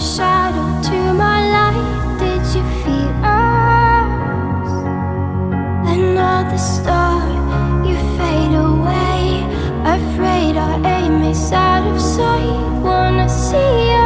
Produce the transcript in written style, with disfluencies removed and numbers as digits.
shadow to my light. Did you feel us? Another star, you fade away. Afraid our aim is out of sight. Wanna see you